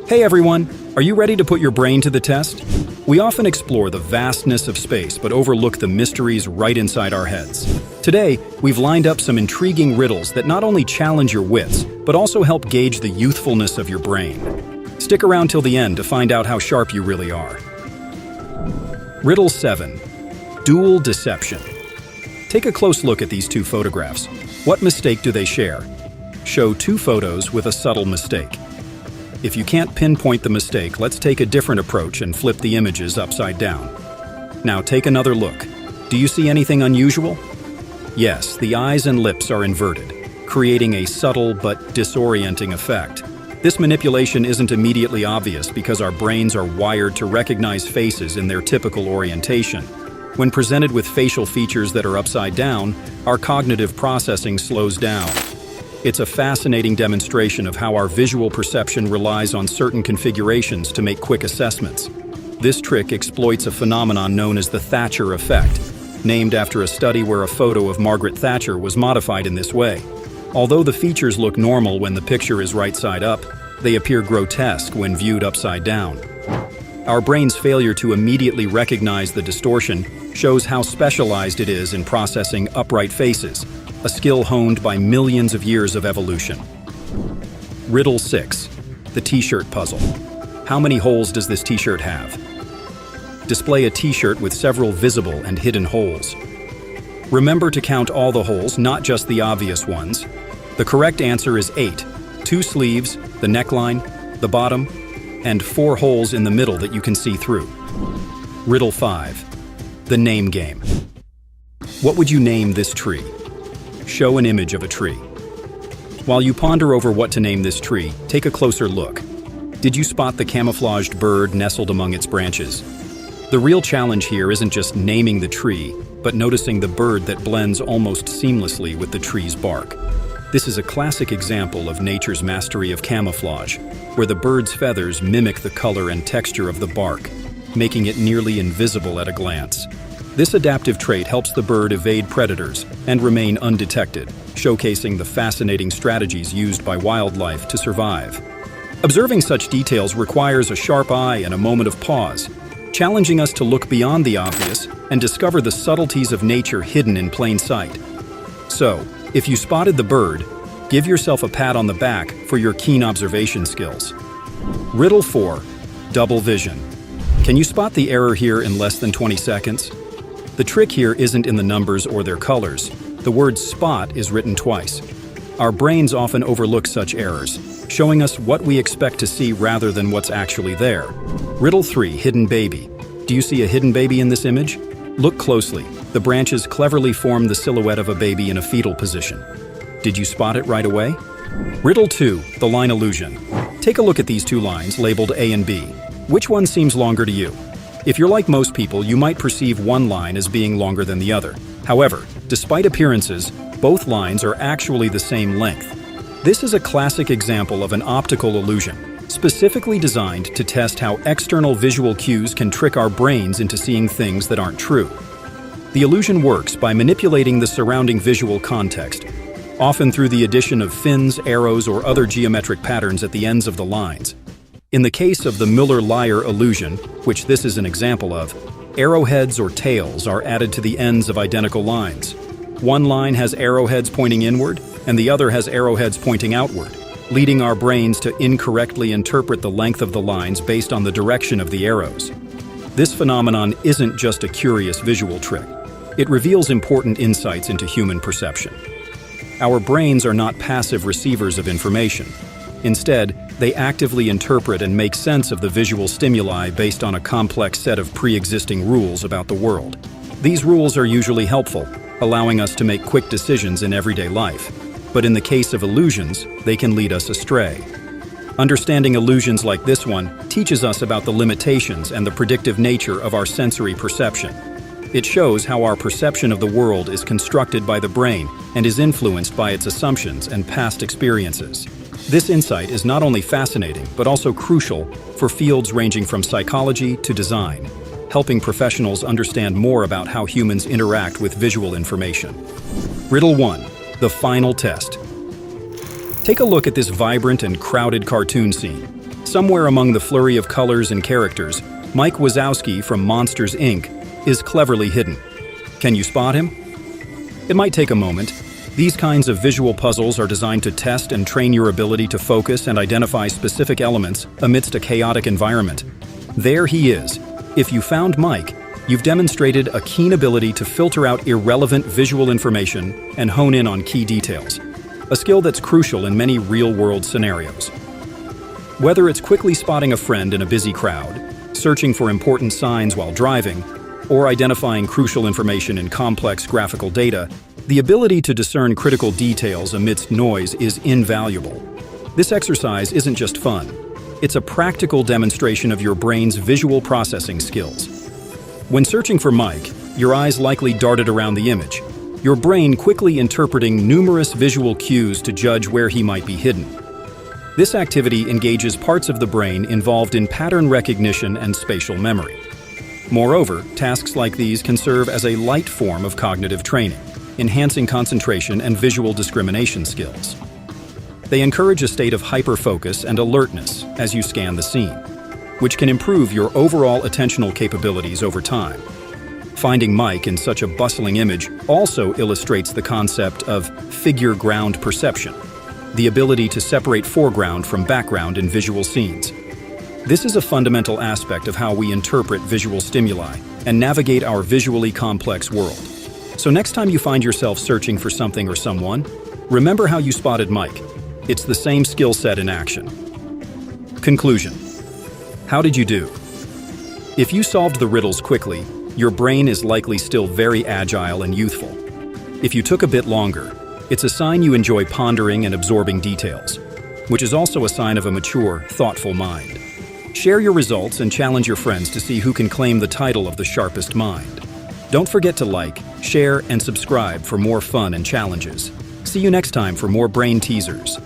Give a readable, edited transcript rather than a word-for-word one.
Hey everyone, are you ready to put your brain to the test? We often explore the vastness of space but overlook the mysteries right inside our heads. Today, we've lined up some intriguing riddles that not only challenge your wits, but also help gauge the youthfulness of your brain. Stick around till the end to find out how sharp you really are. Riddle 7. Dual deception. Take a close look at these two photographs. What mistake do they share? Show two photos with a subtle mistake. If you can't pinpoint the mistake, let's take a different approach and flip the images upside down. Now take another look. Do you see anything unusual? Yes, the eyes and lips are inverted, creating a subtle but disorienting effect. This manipulation isn't immediately obvious because our brains are wired to recognize faces in their typical orientation. When presented with facial features that are upside down, our cognitive processing slows down. It's a fascinating demonstration of how our visual perception relies on certain configurations to make quick assessments. This trick exploits a phenomenon known as the Thatcher effect, named after a study where a photo of Margaret Thatcher was modified in this way. Although the features look normal when the picture is right side up, they appear grotesque when viewed upside down. Our brain's failure to immediately recognize the distortion shows how specialized it is in processing upright faces, a skill honed by millions of years of evolution. Riddle 6. The T-shirt puzzle. How many holes does this T-shirt have? Display a T-shirt with several visible and hidden holes. Remember to count all the holes, not just the obvious ones. The correct answer is 8. 2 sleeves, the neckline, the bottom, and 4 holes in the middle that you can see through. Riddle 5. The name game. What would you name this tree? Show an image of a tree. While you ponder over what to name this tree, take a closer look. Did you spot the camouflaged bird nestled among its branches? The real challenge here isn't just naming the tree, but noticing the bird that blends almost seamlessly with the tree's bark. This is a classic example of nature's mastery of camouflage, where the bird's feathers mimic the color and texture of the bark, making it nearly invisible at a glance. This adaptive trait helps the bird evade predators and remain undetected, showcasing the fascinating strategies used by wildlife to survive. Observing such details requires a sharp eye and a moment of pause, challenging us to look beyond the obvious and discover the subtleties of nature hidden in plain sight. So, if you spotted the bird, give yourself a pat on the back for your keen observation skills. Riddle 4. Double vision. Can you spot the error here in less than 20 seconds? The trick here isn't in the numbers or their colors. The word spot is written twice. Our brains often overlook such errors, showing us what we expect to see rather than what's actually there. Riddle 3. Hidden baby. Do you see a hidden baby in this image? Look closely. The branches cleverly form the silhouette of a baby in a fetal position. Did you spot it right away? Riddle 2. The line illusion. Take a look at these two lines labeled A and B. Which one seems longer to you? If you're like most people, you might perceive one line as being longer than the other. However, despite appearances, both lines are actually the same length. This is a classic example of an optical illusion, specifically designed to test how external visual cues can trick our brains into seeing things that aren't true. The illusion works by manipulating the surrounding visual context, often through the addition of fins, arrows, or other geometric patterns at the ends of the lines. In the case of the Miller-Lyer illusion, which this is an example of, arrowheads or tails are added to the ends of identical lines. One line has arrowheads pointing inward, and the other has arrowheads pointing outward, leading our brains to incorrectly interpret the length of the lines based on the direction of the arrows. This phenomenon isn't just a curious visual trick. It reveals important insights into human perception. Our brains are not passive receivers of information. Instead, they actively interpret and make sense of the visual stimuli based on a complex set of pre-existing rules about the world. These rules are usually helpful, allowing us to make quick decisions in everyday life. But in the case of illusions, they can lead us astray. Understanding illusions like this one teaches us about the limitations and the predictive nature of our sensory perception. It shows how our perception of the world is constructed by the brain and is influenced by its assumptions and past experiences. This insight is not only fascinating, but also crucial for fields ranging from psychology to design, helping professionals understand more about how humans interact with visual information. Riddle 1. The final test. Take a look at this vibrant and crowded cartoon scene. Somewhere among the flurry of colors and characters, Mike Wazowski from Monsters, Inc. is cleverly hidden. Can you spot him? It might take a moment. These kinds of visual puzzles are designed to test and train your ability to focus and identify specific elements amidst a chaotic environment. There he is. If you found Mike, you've demonstrated a keen ability to filter out irrelevant visual information and hone in on key details, a skill that's crucial in many real-world scenarios. Whether it's quickly spotting a friend in a busy crowd, searching for important signs while driving, or identifying crucial information in complex graphical data, the ability to discern critical details amidst noise is invaluable. This exercise isn't just fun. It's a practical demonstration of your brain's visual processing skills. When searching for Mike, your eyes likely darted around the image, your brain quickly interpreting numerous visual cues to judge where he might be hidden. This activity engages parts of the brain involved in pattern recognition and spatial memory. Moreover, tasks like these can serve as a light form of cognitive training, enhancing concentration and visual discrimination skills. They encourage a state of hyper-focus and alertness as you scan the scene, which can improve your overall attentional capabilities over time. Finding Mike in such a bustling image also illustrates the concept of figure-ground perception, the ability to separate foreground from background in visual scenes. This is a fundamental aspect of how we interpret visual stimuli and navigate our visually complex world. So next time you find yourself searching for something or someone, remember how you spotted Mike. It's the same skill set in action. Conclusion. How did you do? If you solved the riddles quickly, your brain is likely still very agile and youthful. If you took a bit longer, it's a sign you enjoy pondering and absorbing details, which is also a sign of a mature, thoughtful mind. Share your results and challenge your friends to see who can claim the title of the sharpest mind. Don't forget to like, share, and subscribe for more fun and challenges. See you next time for more brain teasers.